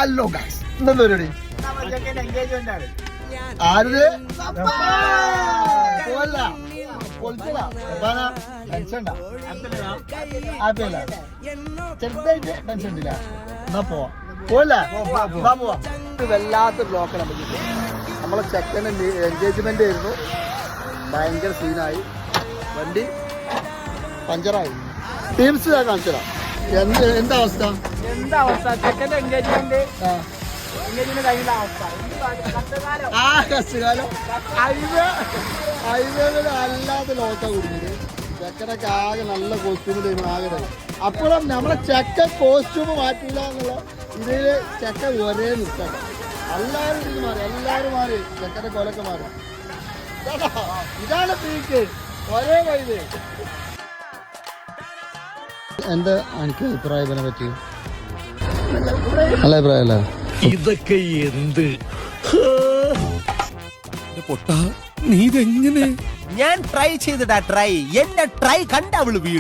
Hello guys, എന്താ പരിപാടി? ആരത്? ചെറുതായിട്ട് ടെൻഷൻ ഉണ്ടില്ല. എന്നാ പോവല്ലേ? വല്ലാത്തൊരു ബ്ലോക്ക് നമുക്ക് നമ്മളെ ചെക്കൻ്റെ എൻഗേജ്മെന്റ് ആയിരുന്നു. ഭയങ്കര സീനായി, വണ്ടി പഞ്ചറായി. ടീംസ് ഞാൻ കാണിച്ചതാ. എന്താ അവസ്ഥ? ചെക്കൻ്റെ എൻഗേജ്മെന്റ് കഴിഞ്ഞ അവസ്ഥ. ആ കഷ്ടകാലം ഹൈവേയിൽ അല്ലാതെ ലോക്കാ കുടുങ്ങിയത്. ചെക്കനൊക്കെ ആകെ നല്ല കോസ്റ്റ്യൂം ടൈം ആകെ. അപ്പോഴും നമ്മളെ ചെക്ക കോസ്റ്റ്യൂം മാറ്റില്ല എന്നുള്ള ഇതില് ചെക്ക ഒരേ നിർത്തണം. എല്ലാവരും ഇത് മാറി, എല്ലാവരും മാറി, ചെക്കൻ്റെ കൊലൊക്കെ മാറി. ഇതാണ് പീക്ക്, ഒരേ വൈദ്യ. എന്താ എനിക്ക് അഭിപ്രായം ഇതിനെ പറ്റി? നല്ല അഭിപ്രായം അല്ലേ? ഇതൊക്കെ എന്ത് പൊട്ടാ, നീ ഇതെങ്ങനെ? ഞാൻ ട്രൈ ചെയ്തിടാ. ട്രൈ എന്റെ ട്രൈ കണ്ട അവള് വീഴും.